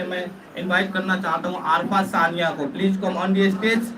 सामने मैं इनवाइट करना चाहता हूँ आरफा सानिया को। Please come on the stage.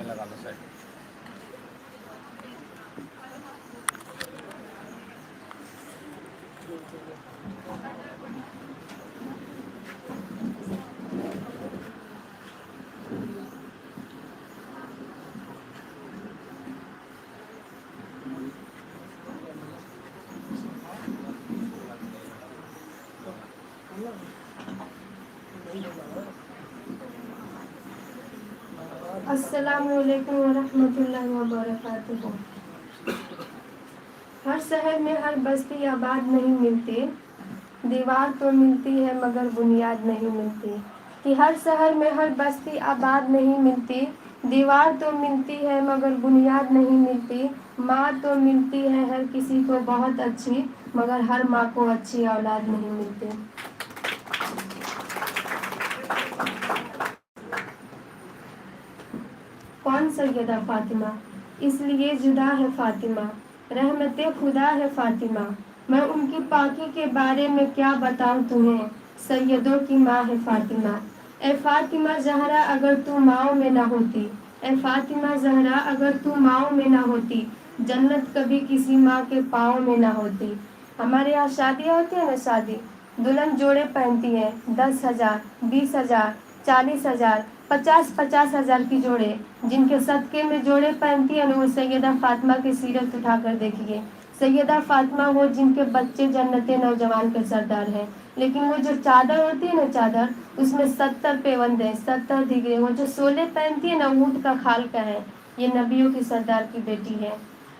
लगा लो साइड। अस्सलामुअलैकुम वरहमतुल्लाहि वबरकातुहू। हर शहर में हर बस्ती आबाद नहीं मिलती, दीवार तो मिलती है मगर बुनियाद नहीं मिलती। कि हर शहर में हर बस्ती आबाद नहीं मिलती, दीवार तो मिलती है मगर बुनियाद नहीं मिलती। माँ तो मिलती है हर किसी को बहुत अच्छी, मगर हर माँ को अच्छी औलाद नहीं मिलती। कौन सैयदा फातिमा, इसलिए जुदा है फातिमा, रहमते खुदा है फातिमा। मैं उनकी पाकी के बारे में क्या बताऊं तुम्हें, सैयदों की माँ है फातिमा। ए फातिमा ज़हरा अगर तू माओ में ना होती, ए फातिमा ज़हरा अगर तू माओ में ना होती, जन्नत कभी किसी माँ के पाँव में ना होती। हमारे यहाँ शादियाँ होती है ना, शादी दुल्हन जोड़े पहनती है 10,000, 20,000, 40,000, 50,000 की जोड़े। जिनके सदके में जोड़े पहनती है ना, वो सैयदा फातिमा की सीरत उठा कर देखिए। सैयदा फातिमा वो जिनके बच्चे जन्नते नौजवान के सरदार हैं। लेकिन वो जो चादर होती है ना, चादर उसमें 70 पेवंद है, 70 दिगरे। वो जो सोले पहनती है ना, ऊँट का खाल का है। ये नबियों की सरदार की बेटी है।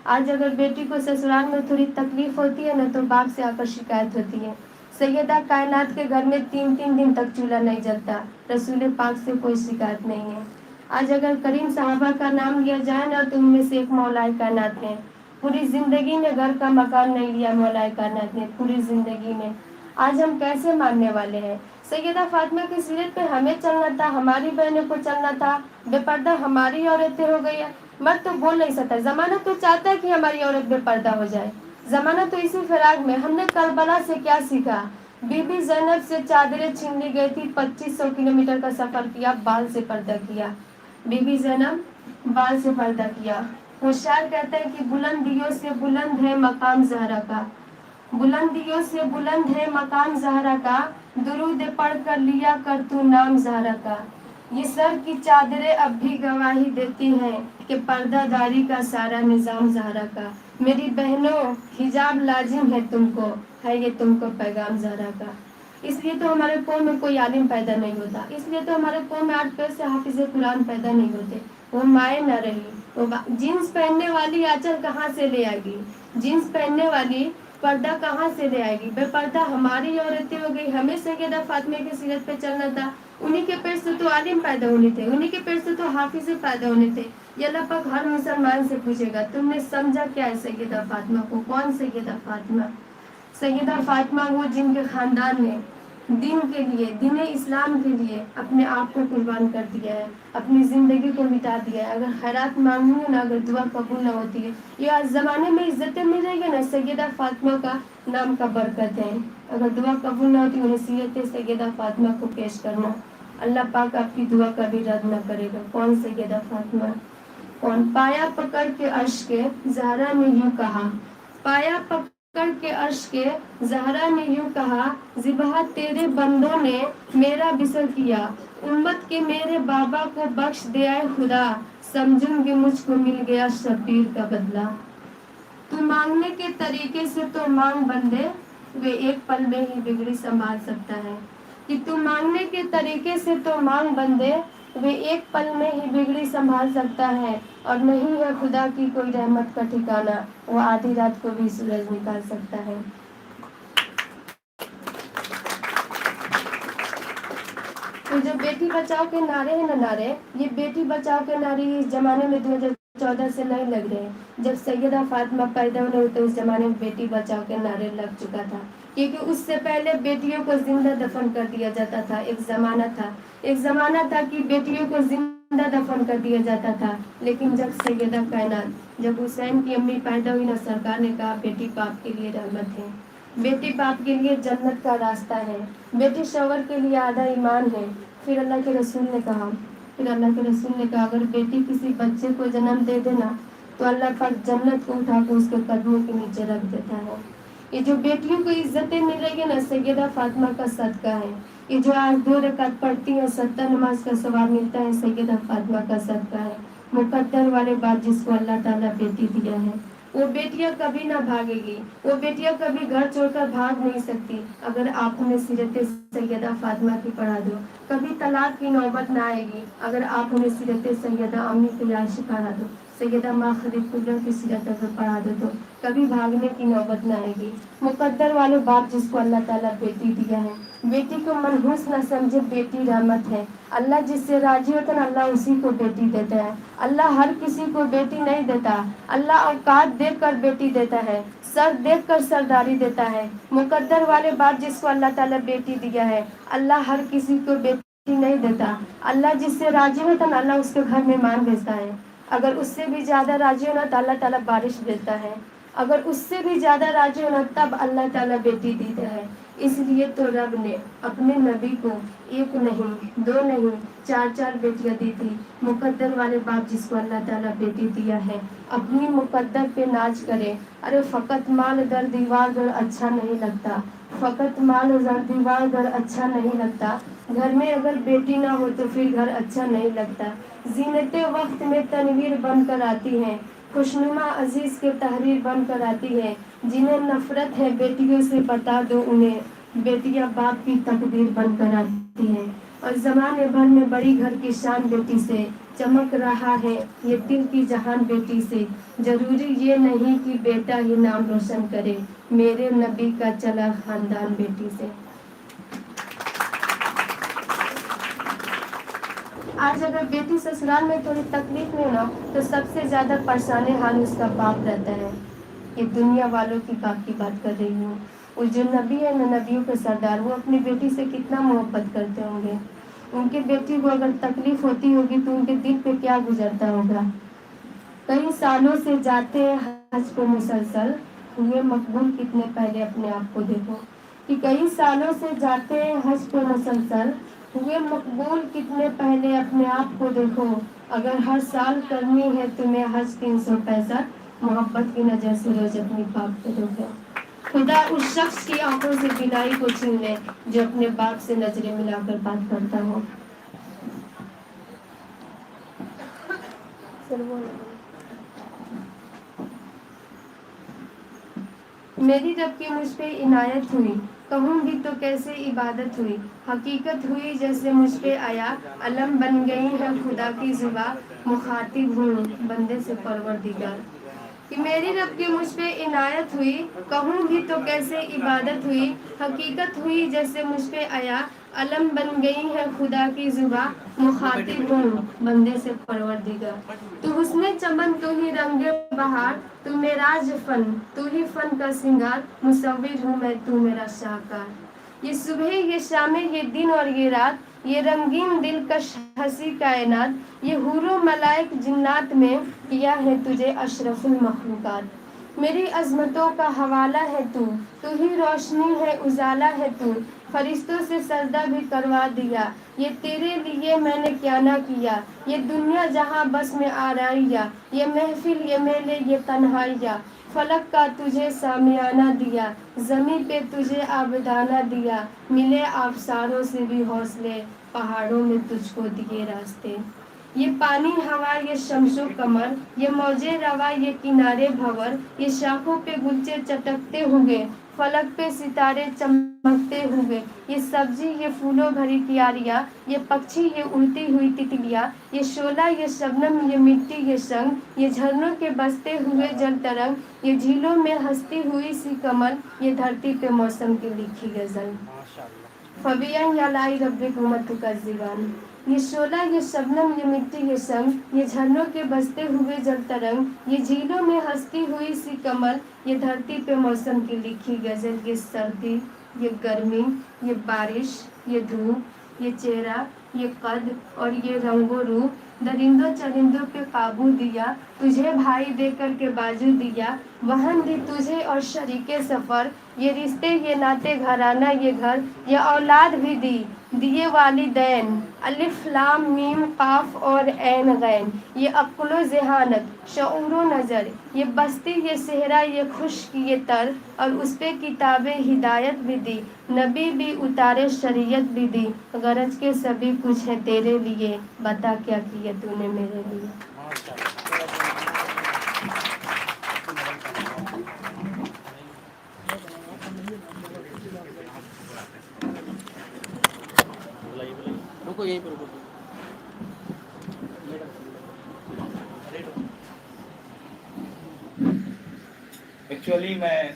आज अगर बेटी को ससुराल में थोड़ी तकलीफ होती है ना, तो बाप से आकर शिकायत होती है। सैयदा कायनात के घर में 3-3 दिन तक चूल्हा नहीं जलता, रसूल पाक से कोई शिकायत नहीं है। आज अगर करीम साहबा का नाम लिया जाए ना, तो उनमें से एक मौलाए कायनात है। पूरी जिंदगी में घर का मकान नहीं लिया मौलाए कायनात ने, पूरी जिंदगी में। आज हम कैसे मानने वाले हैं? सैयदा फातिमा की सीरत पे हमें चलना था, हमारी बहनों को चलना था। बेपर्दा हमारी औरतें हो गई है। मर्द तो बोल नहीं सकता, जमाना तो चाहता है कि हमारी औरत बेपर्दा हो जाए। जमाना तो इसी फिराक में। हमने करबला से क्या सीखा? बीबी ज़ैनब से चादरें छीन ली गई थी, 2500 किलोमीटर का सफर किया, बाल से पर्दा किया। बीबी ज़ैनब बाल से पर्दा किया। होशियार कहते हैं कि बुलंदियों से बुलंद है मकाम ज़हरा का, बुलंदियों से बुलंद है मकाम ज़हरा का, दुरूद पढ़ कर लिया कर तू नाम ज़हरा का। ये सर की चादरें अब भी गवाही देती हैं कि पर्दादारी का सारा निज़ाम ज़हरा का। मेरी बहनों हिजाब लाजिम है तुमको, है ये तुमको पैगाम ज़हरा का। इसलिए तो हमारे कौम में कोई आलिम पैदा नहीं होता, इसलिए तो हमारे कौम में 8 पैसे हाफिज़ कुरान पैदा नहीं होते। वो माए न रही, वो जीन्स पहनने वाली आंचल कहाँ से ले आएगी? जीन्स पहनने वाली पर्दा कहाँ से ले आएगी? बेपर्दा हमारी औरतें हो गई। हमें सैयदा फातिमा की सीरत पे चलना था। उन्हीं के पेट से तो आलिम पैदा होने थे, उन्हीं के पेट से तो हाफिज़ पैदा होने थे। ये अल्लाह पाक हर मुसलमान से पूछेगा, तुमने समझा क्या है सैयदा फातिमा को? कौन सैयदा फातिमा? सैयदा फातिमा वो जिनके खानदान ने दीन के लिए, दीन इस्लाम के लिए अपने आप को कुर्बान कर दिया है, अपनी ज़िंदगी को मिटा दिया है। अगर खैरात मांगूंगी ना, अगर दुआ कबूल ना होती है, ये आज ज़माने में इज्जतें मिल रही है ना, सैयदा फातिमा का नाम का बरकत है। अगर दुआ कबूल ना होती, उन्हें सीरत सैयदा फातिमा को पेश करना। अल्लाह पाक आपकी दुआ कभी रद्द न करेगा। कौन सैयदा फातिमा? कौन? पाया पकड़ के अर्श के ज़हरा ने यूं कहा, पाया पकड़ के अर्श के ज़हरा ने यूं कहा, ज़िबहा तेरे बंदों ने मेरा बिसर किया, उम्मत के मेरे बाबा को बख्श दे आए खुदा, समझूंगी मुझको मिल गया शब्बीर का बदला। तू मांगने के तरीके से तो मांग बंदे, वे एक पल में ही बिगड़ी संभाल सकता है। कि तू मांगने के तरीके से तो मांग बंदे, वे एक पल में ही बिगड़ी संभाल सकता है। और नहीं है खुदा की कोई रहमत का ठिकाना, वो आधी रात को भी सूरज निकाल सकता है। तो जो बेटी बचाओ के नारे हैं ना नारे, ये बेटी बचाओ के नारे इस जमाने में 2014 से नहीं लग रहे हैं। जब सैयदा फातिमा पैदा हुई तो उस जमाने में बेटी बचाओ के नारे लग चुका था, क्योंकि उससे पहले बेटियों को जिंदा दफन कर दिया जाता था। एक जमाना था कि बेटियों को जिंदा दफन कर दिया जाता था। लेकिन जब सैयदा कायनात, जब हुसैन की अम्मी पैदा हुई ना, सरकार ने कहा बेटी बाप के लिए रहमत है, बेटी बाप के लिए जन्नत का रास्ता है, बेटी शौहर के लिए आधा ईमान है। फिर अल्लाह के रसूल ने कहा अगर बेटी किसी बच्चे को जन्म दे देना तो अल्लाह पाक जन्नत को उठा कर उसके कदमों के नीचे रख देता है। ये जो बेटियों को इज्जतें मिल रही है ना, सैयदा फातिमा का सदका है। ये जो आज 2 रकात पढ़ती है, 70 नमाज का सवाब मिलता है, सैयदा फातिमा का सदका है। मुकद्दर वाले बात जिसको अल्लाह ताला बेटी दिया है, वो बेटियां कभी ना भागेगी, वो बेटियां कभी घर छोड़कर भाग नहीं सकती अगर आप उन्हें सीरत सैयदा फातिमा की पढ़ा दो। कभी तलाक की नौबत ना आएगी अगर आप उन्हें सीरत सैयदा अम्मी तैयाशी पढ़ा दो, सैयदा माँ खदीजा की सीरत अगर पढ़ा दो तो कभी भागने की नौबत ना आएगी। मुकद्दर वाले बाप जिसको अल्लाह ताला बेटी दिया है, बेटी को मनहूस न समझे, बेटी रहमत है। अल्लाह जिससे राजी होता है अल्लाह उसी को बेटी देता है। अल्लाह हर किसी को बेटी नहीं देता, अल्लाह औकात देख कर बेटी देता है, सर देख कर सरदारी देता है। मुकद्दर वाले बाप जिसको अल्लाह ताला बेटी दिया है, अल्लाह हर किसी को बेटी नहीं देता। अल्लाह जिससे राजी होता है अल्लाह उसके घर मेहमान भेजता है। अगर उससे भी ज्यादा राजी होना तो अल्लाह ताला बारिश देता है, अगर उससे भी ज्यादा राजी होना तब अल्लाह ताला बेटी देता है। इसलिए तो रब ने अपने नबी को 1 नहीं 2 नहीं 4 बेटियां दी थी। मुकद्दर वाले बाप जिसको अल्लाह ताला बेटी दिया है, अपनी मुकद्दर पे नाज करे। अरे फकत माल दर दीवार दर अच्छा नहीं लगता, फकत माल दर दीवार दर अच्छा नहीं लगता। घर में अगर बेटी ना हो तो फिर घर अच्छा नहीं लगता। जीनते वक्त में तनवीर बनकर आती हैं, खुशनुमा अजीज के तहरीर बनकर आती है। जिन्हें नफरत है बेटियों से बता दो उन्हें, बेटियां बाप की तकदीर बनकर आती हैं। और जमाने भर में बड़ी घर की शान बेटी से, चमक रहा है ये दिल की जहान बेटी से। जरूरी ये नहीं कि बेटा ही नाम रोशन करे, मेरे नबी का चला खानदान बेटी से। आज अगर बेटी ससुराल में थोड़ी तकलीफ में ना तो सबसे ज्यादा परेशान हाल उसका बाप रहता है। ये दुनिया वालों की बाप की बात कर रही हूँ। वो जो नबी है ना, नबियों के सरदार, वो अपनी बेटी से कितना मोहब्बत करते होंगे। उनके बेटी को अगर तकलीफ होती होगी तो उनके दिल पे क्या गुजरता होगा। कई सालों से जाते हैं हज को मुसलसल, हुए मकबूल कितने पहले अपने आप को देखो। कि कई सालों से जाते हैं हज को मुसलसल, हुए मकबूल कितने पहले अपने आप को देखो। अगर हर साल करनी है तुम्हें हज 365, मोहब्बत की नजर से रोज अपनी बाप को देखो। खुदा उस शख्स की आंखों से बिनाई को छीन ले जो अपने बाप से नजरें मिलाकर बात करता हो। मेरी रब की मुझ पे इनायत हुई, कहूँगी तो कैसे इबादत हुई। हकीकत हुई जैसे मुझ पे आया, अलम बन गई है खुदा की जुबा, मुखातिब हूँ बंदे से परवरदिगार। कि मेरी रब की मुझ पे इनायत हुई, कहूँगी तो कैसे इबादत हुई। हकीकत हुई जैसे मुझ पे आया, अलम बन गई है खुदा की जुबा, मुखातिब हूँ बंदे से परवरदिगार। तू हुस्ने चमन, तू ही रंगे बहार, तू मेराज फन, तू ही फन का सिंगार, मुसव्विर हूँ मैं तू मेरा शाहकार। ये सुबह ये शामें ये दिन और ये रात, ये रंगीन दिलकश हंसी कायनात, ये हुरो मलाइक जिन्नात में किया है तुझे अशरफुल मखलूकात। मेरी अजमतों का हवाला है तू ही रोशनी है उजाला है तू, फरिश्तों से सजदा भी करवा दिया, ये तेरे लिए मैंने क्या ना किया। ये दुनिया जहाँ बस में आ रहा, ये महफिल ये मेले ये तन्हाइया, फलक का तुझे सामियाना दिया, ज़मीं पे तुझे आबदाना दिया। मिले आबसारों से भी हौसले, पहाड़ों में तुझको दिए रास्ते। ये पानी हवा ये शम्सो कमर, ये मौजे रवा ये किनारे भंवर, ये शाखों पे गुलचे चटकते हुए, फलक पे सितारे चमकते हुए। ये सब्जी ये फूलों भरी क्यारियाँ, ये पक्षी ये उड़ती हुई तितलियाँ, ये शोला ये शबनम ये मिट्टी ये संग, ये झरनों के बसते हुए जल तरंग, ये झीलों में हंसती हुई सी कमल, ये धरती पे मौसम की लिखी गजल। फबियन यलाई रब्बिकुमा तुकज़्ज़िबान। ये शोला, ये शबनम, ये मिट्टी, ये संग, ये झरनों के बसते हुए जल तरंग, ये झीलों में हंसती हुई सी कमल, ये धरती पे मौसम की लिखी गजल, ये सर्दी, ये गर्मी, ये बारिश, ये धूप, ये चेहरा, ये कद और ये रंगो रूप, दरिंदों चरिंदों पे काबू दिया, तुझे भाई देकर के बाजू दिया, वहन दी तुझे और शरीके सफ़र, ये रिश्ते, ये नाते, घराना, ये घर, ये औलाद भी दी, दिए वालिदैन, अलिफ लाम मीम काफ और ऐन गैन, ये अक्लो ज़हानत, शऊरो नज़र, ये बस्ती, ये सेहरा, ये खुश्क, ये तर, और उस पे किताबे हिदायत भी दी, नबी भी उतारे, शरीयत भी दी, गरज के सभी कुछ है तेरे लिए, बता क्या किया तूने मेरे लिए। रुको यहीं पे रुको। एक्चुअली मैं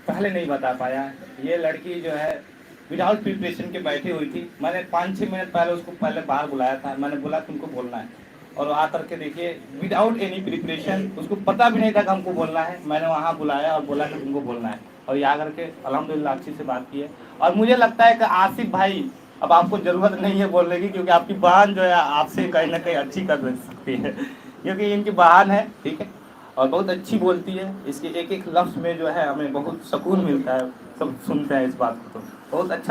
पहले नहीं बता पाया, ये लड़की जो है विदाउट प्रिपरेशन के बैठी हुई थी। मैंने 5-6 मिनट पहले उसको पहले बाहर बुलाया था, मैंने बोला तुमको बोलना है, और वो आकर के देखिए विदाउट एनी प्रिपरेशन, उसको पता भी नहीं था कि हमको बोलना है, मैंने वहाँ बुलाया और बोला कि तुमको बोलना है, और यहाँ करके अल्हम्दुलिल्लाह अच्छी से बात की है। और मुझे लगता है कि आसिफ भाई अब आपको ज़रूरत नहीं है बोलने की, क्योंकि आपकी बहन जो है आपसे कहीं ना कहीं अच्छी कर सकती है, क्योंकि इनकी बहन है, ठीक है, और बहुत अच्छी बोलती है। इसके एक एक लफ्ज़ में जो है हमें बहुत सुकून मिलता है, सब सुनते हैं इस बात को, तो बहुत अच्छा।